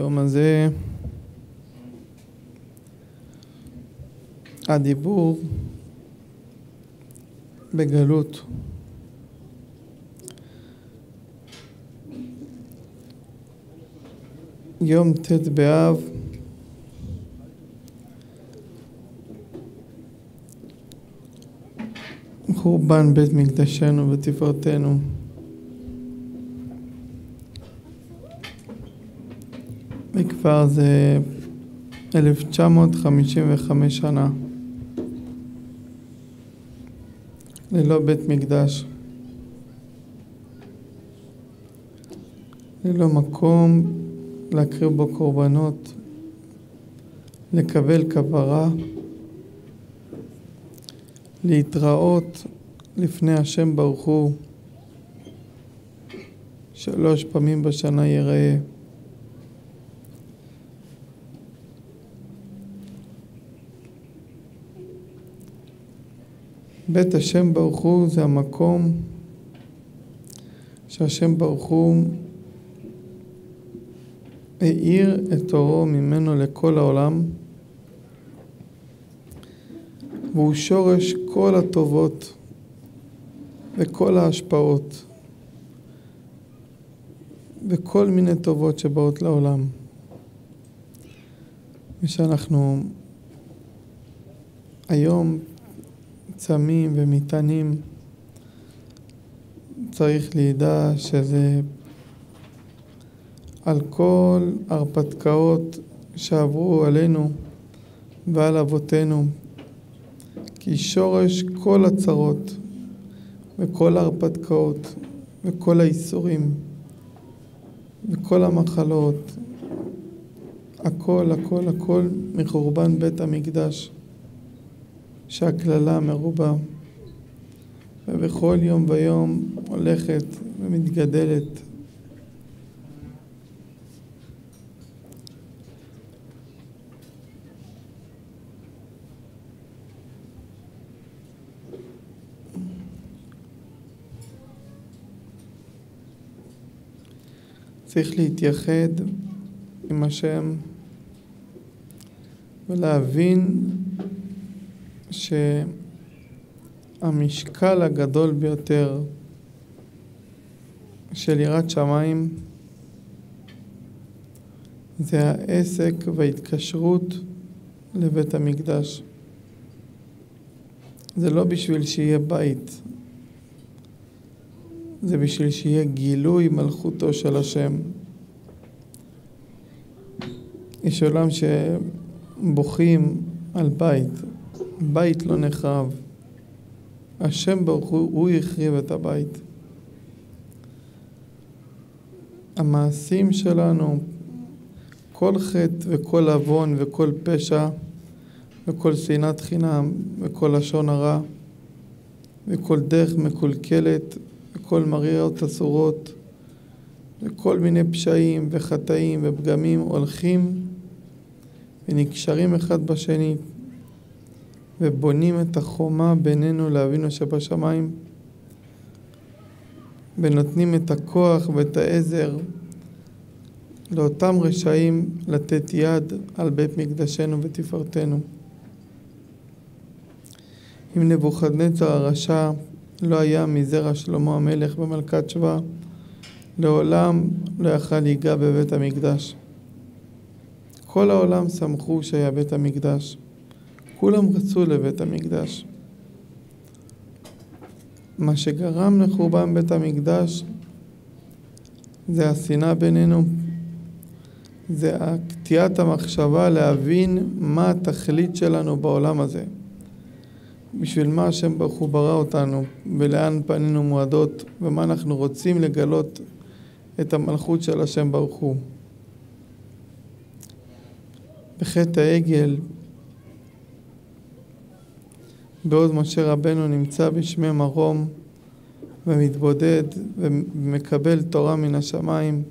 היום הזה הדיבור בגלות. יום ט' באב, חורבן בית מקדשנו ותפארתנו. וכבר זה 1955 שנה ללא בית מקדש, ללא מקום להקריב בו קורבנות, לקבל כפרה, להתראות לפני השם ברוך הוא 3 פעמים בשנה יראה. בית השם ברוך הוא זה המקום שהשם ברוך הוא האיר את אורו ממנו לכל העולם, והוא שורש כל הטובות וכל ההשפעות וכל מיני טובות שבאות לעולם. ושאנחנו היום צמים ומטענים, צריך לידע שזה על כל הרפתקאות שעברו עלינו ועל אבותינו, כי שורש כל הצרות וכל ההרפתקאות וכל האיסורים וכל המחלות, הכל הכל הכל מחורבן בית המקדש, שהכללה מרובה ובכל יום ויום הולכת ומתגדלת. צריך להתייחד עם השם ולהבין שהמשקל הגדול ביותר של יראת שמיים זה העסק וההתקשרות לבית המקדש. זה לא בשביל שיהיה בית, זה בשביל שיהיה גילוי מלכותו של השם. יש עולם שבוכים על בית, בית לא נחרב. השם ברוך הוא החריב את הבית. המעשים שלנו, כל חטא וכל עוון וכל פשע וכל שנאת חינם וכל לשון הרע וכל דרך מקולקלת וכל מרירות אסורות וכל מיני פשעים וחטאים ופגמים הולכים ונקשרים אחד בשני ובונים את החומה בינינו לאבינו שבשמיים, ונותנים את הכוח ואת העזר לאותם רשעים לתת יד על בית מקדשנו ותפארתנו. אם נבוכדנצר הרשע לא היה מזרע שלמה המלך במלכת שבא, לעולם לא יכל להיגע בבית המקדש. כל העולם שמחו שהיה בית המקדש, כולם רצו לבית המקדש. מה שגרם לחורבן בית המקדש זה השנאה בינינו, זה קטיעת המחשבה להבין מה התכלית שלנו בעולם הזה, בשביל מה השם ברוך הוא ברא אותנו ולאן פנינו מועדות ומה אנחנו רוצים לגלות את המלכות של השם ברוך הוא. בחטא העגל, בעוד משה רבנו נמצא בשמי מרום ומתבודד ומקבל תורה מן השמיים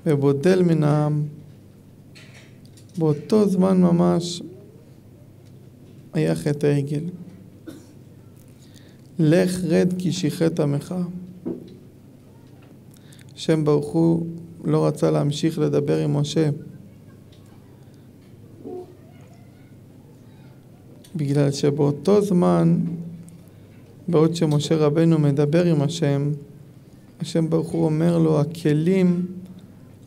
ובודל מן העם, באותו זמן ממש היה חטא העגל. לך רד כי שיחת עמך. השם ברוך הוא לא רצה להמשיך לדבר עם משה. בגלל שבאותו זמן, בעוד שמשה רבנו מדבר עם השם, השם ברוך הוא אומר לו, הכלים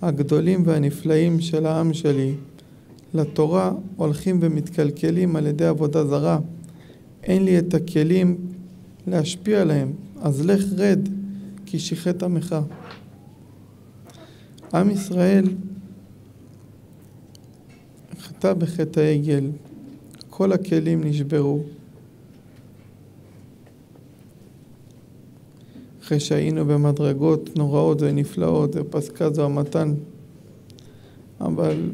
הגדולים והנפלאים של העם שלי לתורה הולכים ומתקלקלים על ידי עבודה זרה. אין לי את הכלים להשפיע עליהם, אז לך רד, כי שיחת עמך. עם ישראל חטא בחטא העגל, כל הכלים נשברו. אחרי שהיינו במדרגות נוראות ונפלאות, ופסקה זו המתן. אבל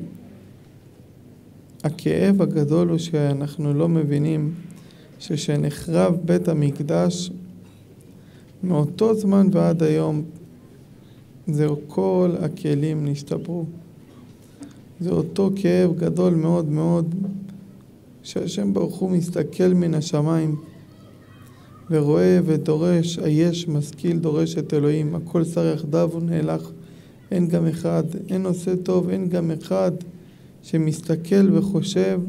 הכאב הגדול הוא שאנחנו לא מבינים שכשנחרב בית המקדש, מאותו זמן ועד היום, זהו כל הכלים נשתברו. זה אותו כאב גדול מאוד מאוד, שהשם ברוך הוא מסתכל מן השמיים, ורואה ודורש, היש משכיל דורש את אלוהים, הכל שר יחדיו ונהלך, אין גם אחד, אין עושה טוב, אין גם אחד שמסתכל וחושב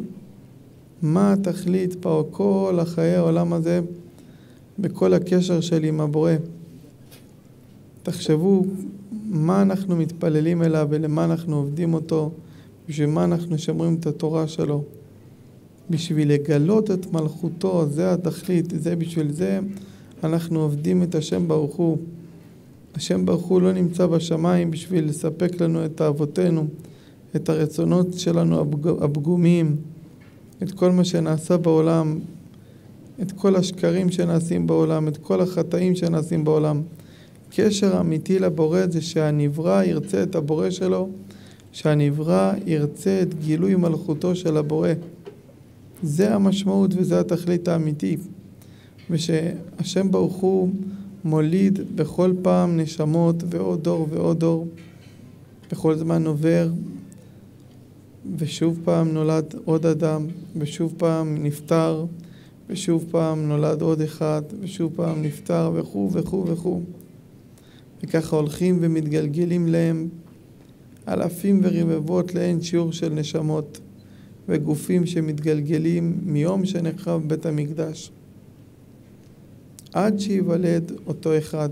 מה התכלית פה כל החיי העולם הזה, בכל הקשר שלי עם הבורא. תחשבו מה אנחנו מתפללים אליו ולמה אנחנו עובדים אותו, בשביל מה אנחנו שומרים את התורה שלו. בשביל לגלות את מלכותו, זה התכלית, זה בשביל זה אנחנו עובדים את השם ברוך הוא. השם ברוך הוא לא נמצא בשמיים בשביל לספק לנו את אהבותינו, את הרצונות שלנו הפגומים, את כל מה שנעשה בעולם, את כל השקרים שנעשים בעולם, את כל החטאים שנעשים בעולם. קשר אמיתי לבורא זה שהנברא ירצה את הבורא שלו, שהנברא ירצה את גילוי מלכותו של הבורא. זה המשמעות וזה התכלית האמיתי. ושהשם ברוך הוא מוליד בכל פעם נשמות ועוד דור ועוד דור. בכל זמן עובר, ושוב פעם נולד עוד אדם, ושוב פעם נפטר, ושוב פעם נולד עוד אחד, ושוב פעם נפטר וכו' וכו' וכו'. וככה הולכים ומתגלגלים להם אלפים ורבבות לאין שיעור של נשמות וגופים שמתגלגלים מיום שנחרב בית המקדש עד שיוולד אותו אחד,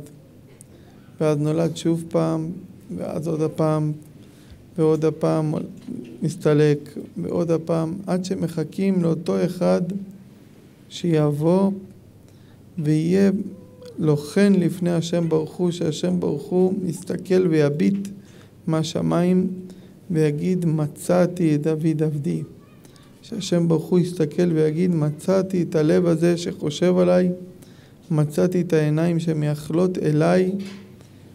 ואז נולד שוב פעם, ואז עוד הפעם, ועוד הפעם נסתלק, ועוד הפעם, עד שמחכים לאותו אחד שיבוא ויהיה לוחן לפני השם ברוך הוא, שהשם ברוך הוא יסתכל ויביט מהשמיים ויגיד מצאתי את דוד עבדי. שהשם ברוך הוא יסתכל ויגיד מצאתי את הלב הזה שחושב עליי, מצאתי את העיניים שמייחלות אליי,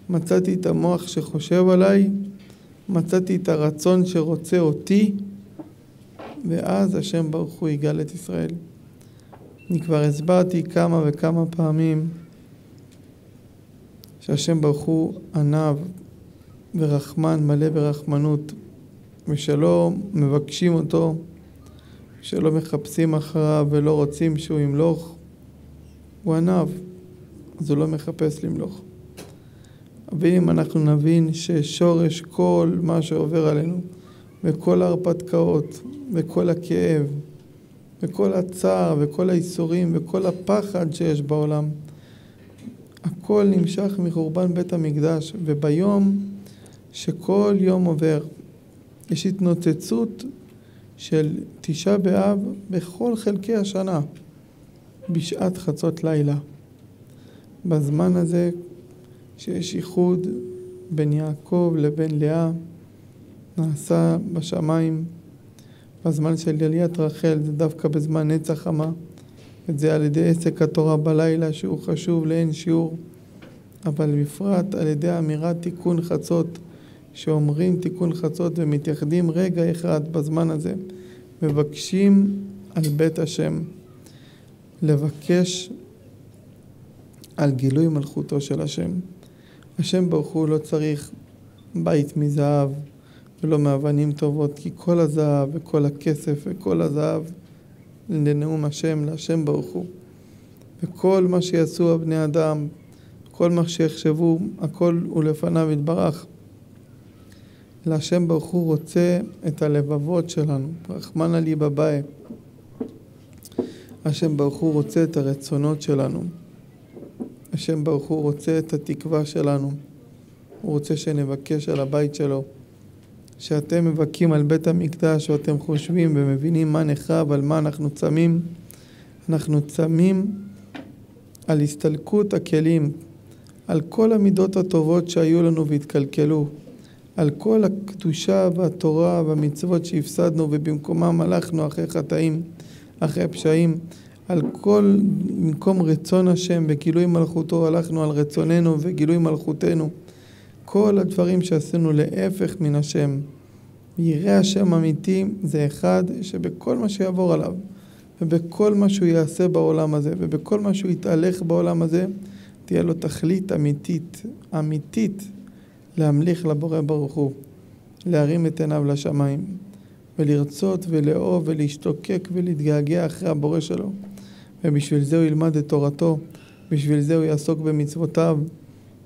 מצאתי את המוח שחושב עליי, מצאתי את הרצון שרוצה אותי, ואז השם ברוך הוא יגאל את ישראל. אני כבר הסברתי כמה וכמה פעמים שהשם ברוך הוא ענב ורחמן, מלא ברחמנות, ושלא מבקשים אותו, שלא מחפשים אחריו ולא רוצים שהוא ימלוך. הוא ענב, אז הוא לא מחפש למלוך. ואם אנחנו נבין ששורש כל מה שעובר עלינו, וכל ההרפתקאות, וכל הכאב, וכל הצער, וכל האיסורים, וכל הפחד שיש בעולם, הכל נמשך מחורבן בית המקדש. וביום שכל יום עובר, יש התנוצצות של תשעה באב בכל חלקי השנה, בשעת חצות לילה. בזמן הזה שיש איחוד בין יעקב לבין לאה, נעשה בשמיים. בזמן של עליית רחל זה דווקא בזמן נצח חמה, וזה על ידי עסק התורה בלילה שהוא חשוב לאין שיעור, אבל בפרט על ידי אמירת תיקון חצות, שאומרים תיקון חצות ומתייחדים רגע אחד בזמן הזה, מבקשים על בית השם, לבקש על גילוי מלכותו של השם. השם ברוך הוא לא צריך בית מזהב ולא מאבנים טובות, כי כל הזהב וכל הכסף וכל הזהב לנאום השם, להשם ברוך הוא. וכל מה שיעשו הבני אדם, כל מה שיחשבו, הכל הוא לפניו יתברך. להשם ברוך הוא רוצה את הלבבות שלנו, רחמנא ליבא. השם ברוך הוא רוצה את הרצונות שלנו. השם ברוך הוא רוצה את התקווה שלנו. הוא רוצה שנבקש על הבית שלו. שאתם מבכים על בית המקדש ואתם חושבים ומבינים מה נחרב, על מה אנחנו צמים. אנחנו צמים על הסתלקות הכלים, על כל המידות הטובות שהיו לנו והתקלקלו, על כל הקדושה והתורה והמצוות שהפסדנו ובמקומם הלכנו אחרי חטאים, אחרי פשעים, על כל מקום רצון השם וגילוי מלכותו הלכנו על רצוננו וגילוי מלכותנו. כל הדברים שעשינו להפך מן השם. ירא השם אמיתי זה אחד שבכל מה שיעבור עליו ובכל מה שהוא יעשה בעולם הזה ובכל מה שהוא יתהלך בעולם הזה תהיה לו תכלית אמיתית להמליך לבורא ברוך הוא, להרים את עיניו לשמיים ולרצות ולאהוב ולהשתוקק ולהתגעגע אחרי הבורא שלו, ובשביל זה הוא ילמד את תורתו, בשביל זה הוא יעסוק במצוותיו,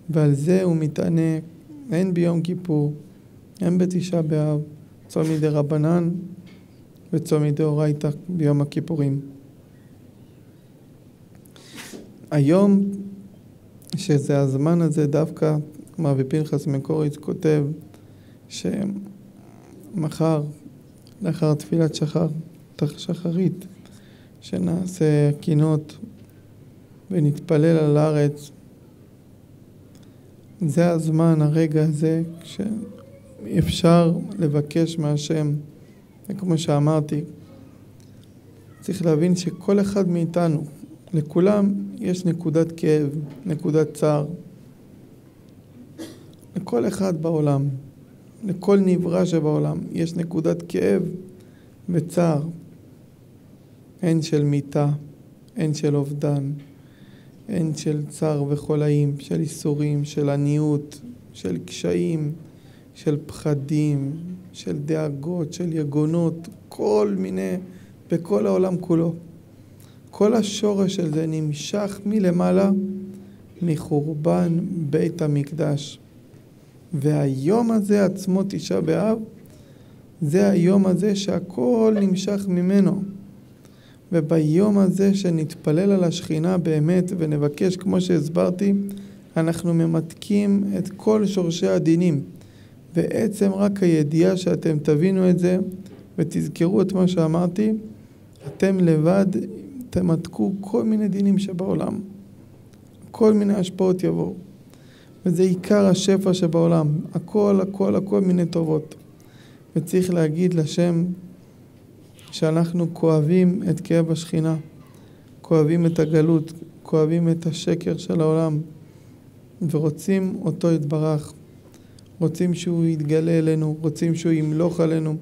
ועל זה הוא מתענה הן ביום כיפור הן בתשעה באב, צום מדרבנן וצום מדאורייתא ביום הכיפורים. היום שזה הזמן הזה דווקא רבי פנחס מקוריץ כותב שמחר לאחר תפילת שחרית שנעשה קינות ונתפלל על הארץ, זה הזמן, הרגע הזה שאפשר לבקש מהשם. וכמו שאמרתי, צריך להבין שכל אחד מאיתנו, לכולם יש נקודת כאב, נקודת צער. לכל אחד בעולם, לכל נברא שבעולם, יש נקודת כאב וצער. הן של מיתה, הן של אובדן, הן של צער וחולאים, של איסורים, של עניות, של קשיים, של פחדים, של דאגות, של יגונות, כל מיני, בכל העולם כולו. כל השורש של זה נמשך מלמעלה, מחורבן בית המקדש. והיום הזה עצמו תשעה באב, זה היום הזה שהכל נמשך ממנו. וביום הזה שנתפלל על השכינה באמת ונבקש, כמו שהסברתי, אנחנו ממתקים את כל שורשי הדינים. בעצם רק הידיעה שאתם תבינו את זה ותזכרו את מה שאמרתי, אתם לבד תמתקו כל מיני דינים שבעולם. כל מיני השפעות יבואו. וזה עיקר השפע שבעולם. הכל מיני טובות. וצריך להגיד לשם שאנחנו כואבים את כאב השכינה, כואבים את הגלות, כואבים את השקר של העולם, ורוצים אותו יתברך, רוצים שהוא יתגלה אלינו, רוצים שהוא ימלוך עלינו,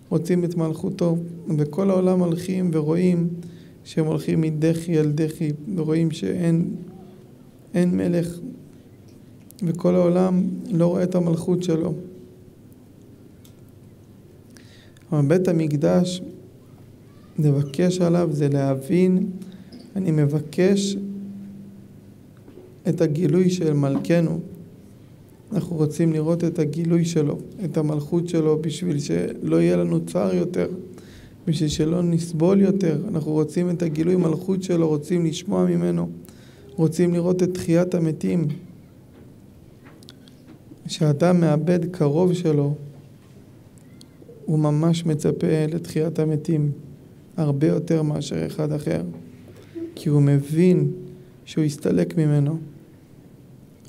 רוצים את מלכותו, וכל העולם הולכים ורואים שהם הולכים מדחי אל דחי, ורואים שאין מלך, וכל העולם לא רואה את המלכות שלו. אבל בית המקדש, לבקש עליו זה להבין, אני מבקש את הגילוי של מלכנו. אנחנו רוצים לראות את הגילוי שלו, את המלכות שלו, בשביל שלא יהיה לנו צער יותר, בשביל שלא נסבול יותר. אנחנו רוצים את הגילוי מלכות שלו, רוצים לשמוע ממנו, רוצים לראות את תחיית המתים. כשאדם מאבד קרוב שלו, הוא ממש מצפה לתחיית המתים, הרבה יותר מאשר אחד אחר, כי הוא מבין שהוא יסתלק ממנו.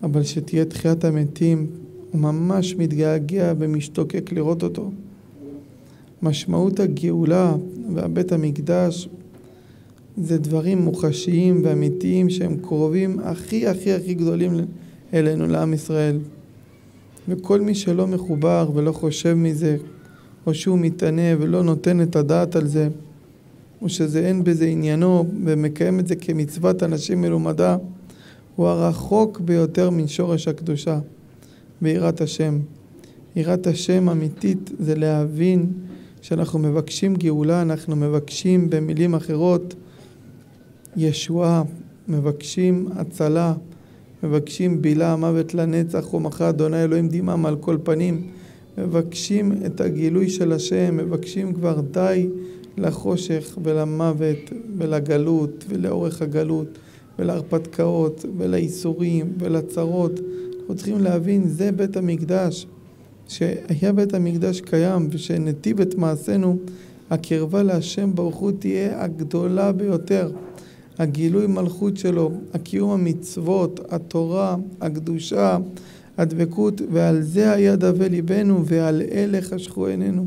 אבל שתהיה תחיית המתים, הוא ממש מתגעגע ומשתוקק לראות אותו. משמעות הגאולה והבית המקדש זה דברים מוחשיים ואמיתיים שהם קרובים הכי גדולים אלינו, לעם ישראל. וכל מי שלא מחובר ולא חושב מזה, או שהוא מתענה ולא נותן את הדעת על זה, או שזה אין בזה עניינו ומקיים את זה כמצוות אנשים מלומדה, הוא הרחוק ביותר מן שורש הקדושה ויראת השם. יראת השם אמיתית זה להבין שאנחנו מבקשים גאולה, אנחנו מבקשים במילים אחרות ישועה, מבקשים הצלה, מבקשים בילה מוות לנצח ומחה אדוני אלוהים דמם על כל פנים, מבקשים את הגילוי של השם, מבקשים כבר די לחושך ולמוות ולגלות ולאורך הגלות ולהרפתקאות ולאיסורים ולצרות. אנחנו צריכים להבין, זה בית המקדש, שהיה בית המקדש קיים ושנתיב את מעשינו, הקרבה להשם ברוך הוא תהיה הגדולה ביותר. הגילוי מלכות שלו, הקיום המצוות, התורה, הקדושה, הדבקות, ועל זה היה דווה ליבנו ועל אלה חשכו עינינו.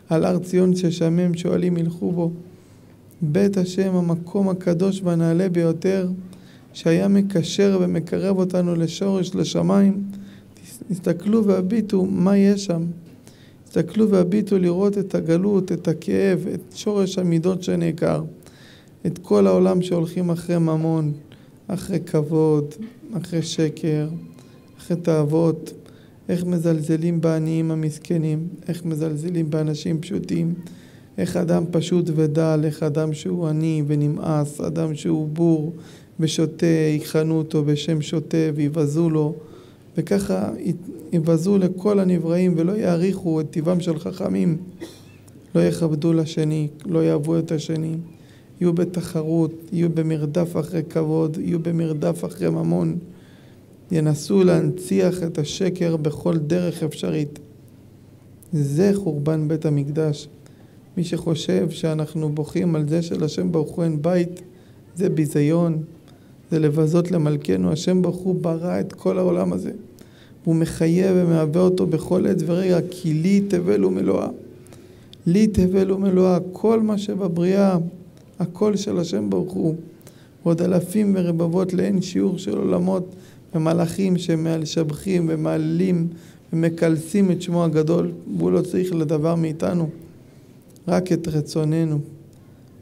על הר ציון ששמם שואלים ילכו בו. בית השם, המקום הקדוש והנעלה ביותר, שהיה מקשר ומקרב אותנו לשורש, לשמיים. הסתכלו והביטו מה יש שם. הסתכלו והביטו לראות את הגלות, את הכאב, את שורש המידות שנעקר. את כל העולם שהולכים אחרי ממון, אחרי כבוד, אחרי שקר, אחרי תאוות, איך מזלזלים בעניים המסכנים, איך מזלזלים באנשים פשוטים, איך אדם פשוט ודל, איך אדם שהוא עני ונמאס, אדם שהוא בור ושוטה, יכנו אותו בשם שוטה ויבזו לו, וככה יבזו לכל הנבראים ולא יעריכו את טבעם של חכמים, לא יכבדו לשני, לא יאהבו את השני, יהיו בתחרות, יהיו במרדף אחרי כבוד, יהיו במרדף אחרי ממון, ינסו להנציח את השקר בכל דרך אפשרית. זה חורבן בית המקדש. מי שחושב שאנחנו בוכים על זה של השם ברוך הוא אין בית, זה ביזיון, זה לבזות למלכנו. השם ברוך הוא ברא את כל העולם הזה, הוא מחיה ומהווה אותו בכל עת ורגע, כי לי תבל ומלואה. לי תבל ומלואה, כל מה שבבריאה, הכל של השם ברוך הוא. עוד אלפים ורבבות לאין שיעור של עולמות ומלאכים שמשבחים ומעלים ומקלסים את שמו הגדול, והוא לא צריך לדבר מאיתנו, רק את רצוננו,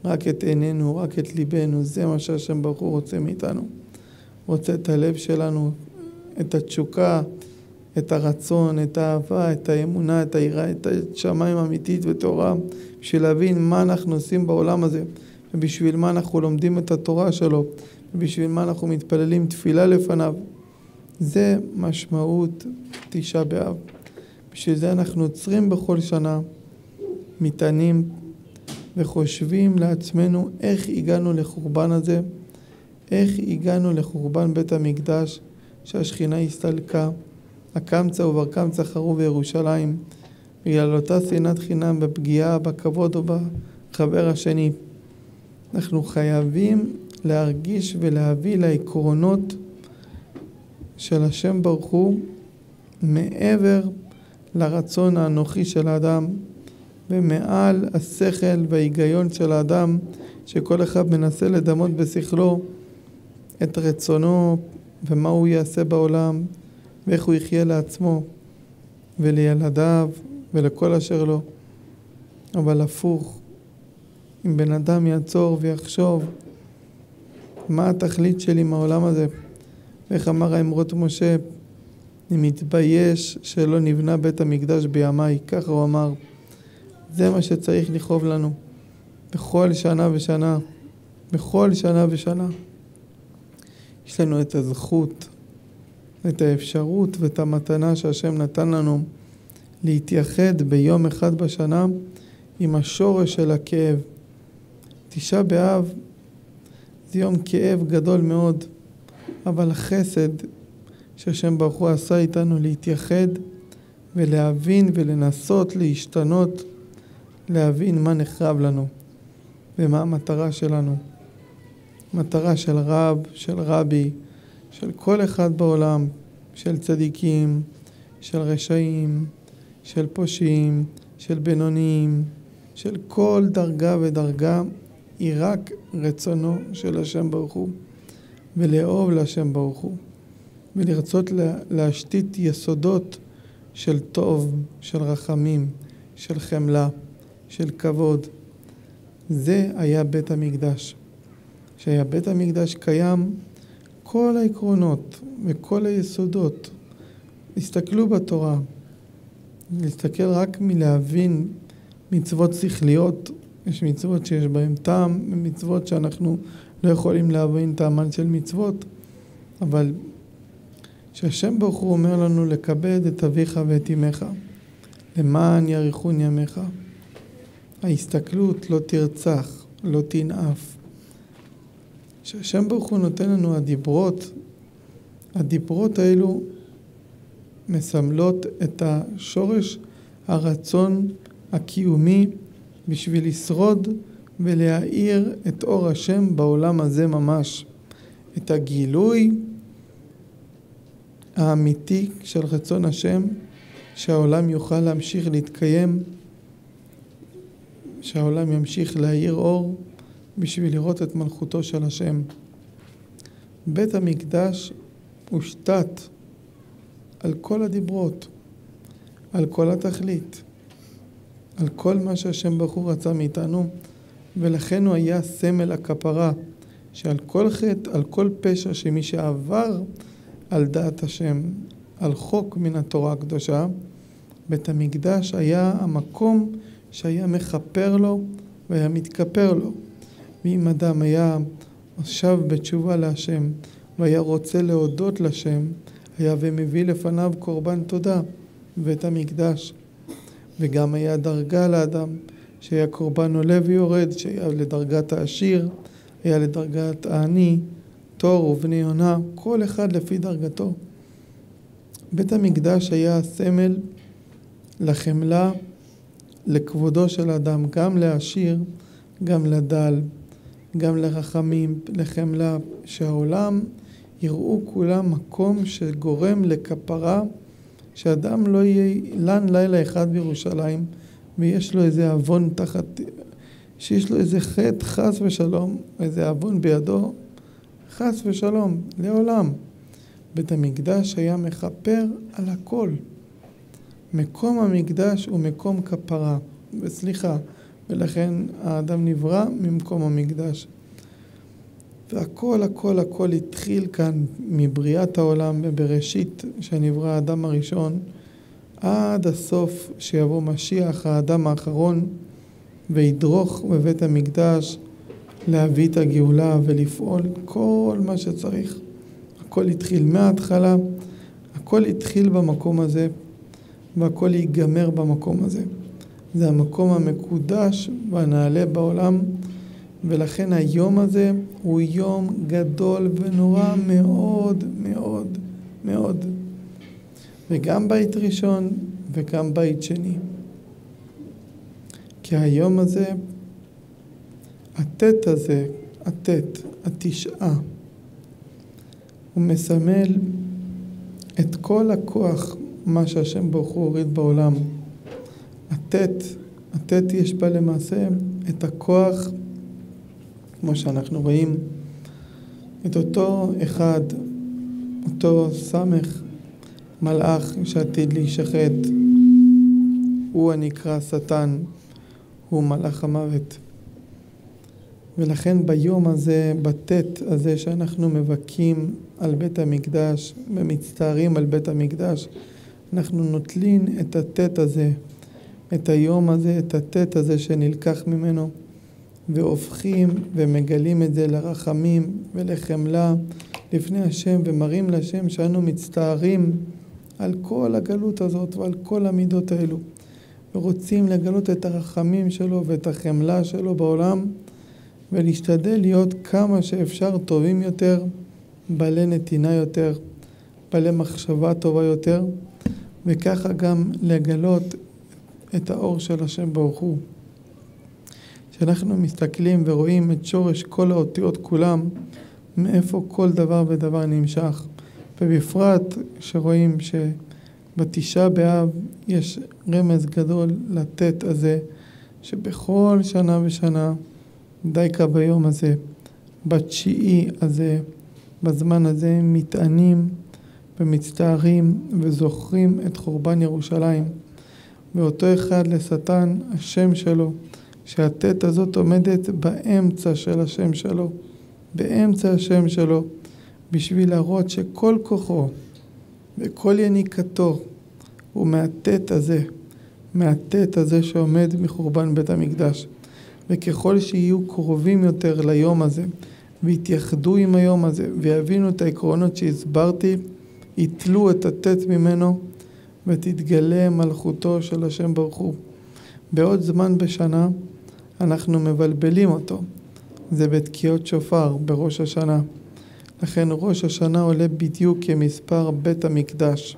רק את עינינו, רק את ליבנו. זה מה שהשם ברוך הוא רוצה מאיתנו. רוצה את הלב שלנו, את התשוקה, את הרצון, את האהבה, את האמונה, את היראה, את השמיים אמיתית ותורה, בשביל להבין מה אנחנו עושים בעולם הזה, ובשביל מה אנחנו לומדים את התורה שלו, ובשביל מה אנחנו מתפללים תפילה לפניו. זה משמעות תשעה באב. בשביל זה אנחנו עוצרים בכל שנה, מתענים וחושבים לעצמנו איך הגענו לחורבן הזה, איך הגענו לחורבן בית המקדש שהשכינה הסתלקה, הקמצא ובר-קמצא חרבו בירושלים, בגלל אותה שנאת חינם בפגיעה, בכבוד או בחבר השני. אנחנו חייבים להרגיש ולהביא לעקרונות של השם ברוך הוא מעבר לרצון האנוכי של האדם ומעל השכל וההיגיון של האדם, שכל אחד מנסה לדמות בשכלו את רצונו ומה הוא יעשה בעולם ואיך הוא יחיה לעצמו ולילדיו ולכל אשר לו. אבל הפוך, אם בן אדם יעצור ויחשוב מה התכלית שלי מהעולם הזה, ואיך אמר האמרות משה, אני מתבייש שלא נבנה בית המקדש בימיי, ככה הוא אמר. זה מה שצריך לכאוב לנו בכל שנה ושנה, בכל שנה ושנה. יש לנו את הזכות, את האפשרות ואת המתנה שהשם נתן לנו להתייחד ביום אחד בשנה עם השורש של הכאב. תשעה באב זה יום כאב גדול מאוד, אבל החסד שהשם ברוך הוא עשה איתנו להתייחד ולהבין ולנסות להשתנות, להבין מה נחרב לנו ומה המטרה שלנו. מטרה של רב, של רבי, של כל אחד בעולם, של צדיקים, של רשעים, של פושעים, של בינוניים, של כל דרגה ודרגה, היא רק רצונו של השם ברוך הוא, ולאהוב להשם ברוך הוא, ולרצות להשתית יסודות של טוב, של רחמים, של חמלה, של כבוד. זה היה בית המקדש. שהיה בית המקדש קיים, כל העקרונות וכל היסודות. הסתכלו בתורה, להסתכל רק מלהבין מצוות שכליות. יש מצוות שיש בהן טעם, ומצוות שאנחנו לא יכולים להבין טעמן של מצוות, אבל שהשם ברוך הוא אומר לנו לכבד את אביך ואת אמך, למען יאריכון ימיך. ההסתכלות לא תרצח, לא תנאף. שהשם ברוך הוא נותן לנו הדיברות האלו מסמלות את השורש הרצון הקיומי בשביל לשרוד ולהאיר את אור השם בעולם הזה ממש. את הגילוי האמיתי של רצון השם, שהעולם יוכל להמשיך להתקיים, שהעולם ימשיך להאיר אור בשביל לראות את מלכותו של השם. בית המקדש הושתת על כל הדיברות, על כל התכלית, על כל מה שהשם ברוך הוא רצה מאיתנו, ולכן הוא היה סמל הכפרה, שעל כל חטא, על כל פשע שמי שעבר על דעת השם, על חוק מן התורה הקדושה, בית המקדש היה המקום שהיה מכפר לו והיה מתכפר לו. ואם אדם היה שב בתשובה להשם והיה רוצה להודות לשם, היה ומביא לפניו קורבן תודה בבית המקדש. וגם היה דרגה לאדם, שהיה קורבן עולה ויורד, שהיה לדרגת העשיר, היה לדרגת העני, תור ובני יונה, כל אחד לפי דרגתו. בית המקדש היה סמל לחמלה, לכבודו של אדם, גם לעשיר, גם לדל, גם לרחמים, לחמלה, שהעולם יראו כולם מקום שגורם לכפרה, שאדם לא יהיה לן לילה אחד בירושלים, ויש לו איזה אבון שיש לו איזה חטא חס ושלום, איזה אבון בידו, חס ושלום, לעולם. בית המקדש היה מכפר על הכל. מקום המקדש הוא מקום כפרה, וסליחה, ולכן האדם נברא ממקום המקדש. והכל הכל הכל התחיל כאן מבריאת העולם בבראשית, שנברא האדם הראשון, עד הסוף שיבוא משיח, האדם האחרון, וידרוך בבית המקדש להביא את הגאולה ולפעול כל מה שצריך. הכל התחיל מההתחלה, הכל התחיל במקום הזה, והכל ייגמר במקום הזה. זה המקום המקודש והנעלה בעולם, ולכן היום הזה הוא יום גדול ונורא מאוד מאוד מאוד. וגם בית ראשון וגם בית שני. כי היום הזה, הטט הזה, התשעה, הוא מסמל את כל הכוח, מה שהשם ברוך הוא הוריד בעולם. הטט יש בה למעשה את הכוח, כמו שאנחנו רואים, את אותו אחד, אותו סמך, מלאך שעתיד להישחט, הוא הנקרא שטן, הוא מלאך המוות. ולכן ביום הזה, בטט הזה שאנחנו מבכים על בית המקדש ומצטערים על בית המקדש, אנחנו נוטלין את הטט הזה, את היום הזה, את הטט הזה שנלקח ממנו, והופכים ומגלים את זה לרחמים ולחמלה לפני השם, ומראים לשם שאנו מצטערים על כל הגלות הזאת ועל כל המידות האלו, ורוצים לגלות את הרחמים שלו ואת החמלה שלו בעולם, ולהשתדל להיות כמה שאפשר טובים יותר, בעלי נתינה יותר, בעלי מחשבה טובה יותר, וככה גם לגלות את האור של השם ברוך הוא. כשאנחנו מסתכלים ורואים את שורש כל האותיות כולם, מאיפה כל דבר ודבר נמשך, ובפרט שרואים שבתשעה באב יש רמז גדול לטט הזה, שבכל שנה ושנה, דייקה ביום הזה, בתשיעי הזה, בזמן הזה מתענים ומצטערים וזוכרים את חורבן ירושלים. ואותו אחד לשטן, השם שלו, שהטט הזאת עומדת באמצע של השם שלו, באמצע השם שלו, בשביל להראות שכל כוחו וכל יניקתו הוא מהטט הזה שעומד מחורבן בית המקדש. וככל שיהיו קרובים יותר ליום הזה, והתייחדו עם היום הזה, ויבינו את העקרונות שהסברתי, יתלו את הטט ממנו, ותתגלה מלכותו של השם ברוך הוא. בעוד זמן בשנה אנחנו מבלבלים אותו. זה בתקיעות שופר בראש השנה. לכן ראש השנה עולה בדיוק כמספר בית המקדש.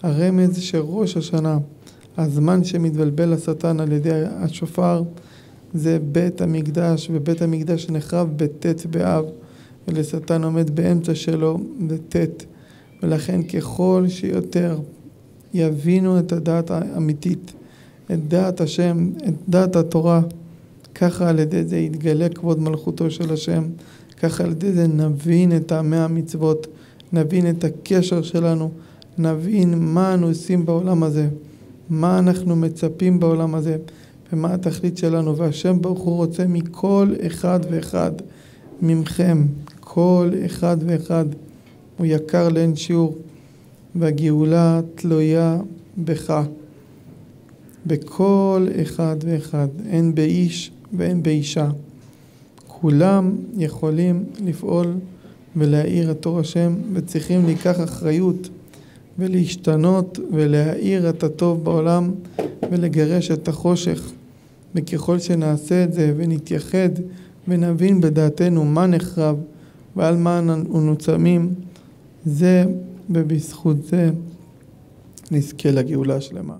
הרמז שראש השנה, הזמן שמתבלבל השטן על ידי השופר, זה בית המקדש, ובית המקדש נחרב בט' באב, ולשטן עומד באמצע שלו בט'. ולכן ככל שיותר יבינו את הדעת האמיתית, את דעת השם, את דעת התורה, ככה על ידי זה יתגלה כבוד מלכותו של השם, ככה על ידי זה נבין את טעמי המצוות, נבין את הקשר שלנו, נבין מה אנו עושים בעולם הזה, מה אנחנו מצפים בעולם הזה, ומה התכלית שלנו. והשם ברוך הוא רוצה מכל אחד ואחד ממכם, כל אחד ואחד, הוא יקר לאין שיעור, והגאולה תלויה בך, בכל אחד ואחד, אין באיש ואין באישה. כולם יכולים לפעול ולהאיר את אור השם, וצריכים לקח אחריות ולהשתנות ולהאיר את הטוב בעולם ולגרש את החושך. וככל שנעשה את זה ונתייחד ונבין בדעתנו מה נחרב ועל מה אנו צמים, זה ובזכות זה נזכה לגאולה שלמה.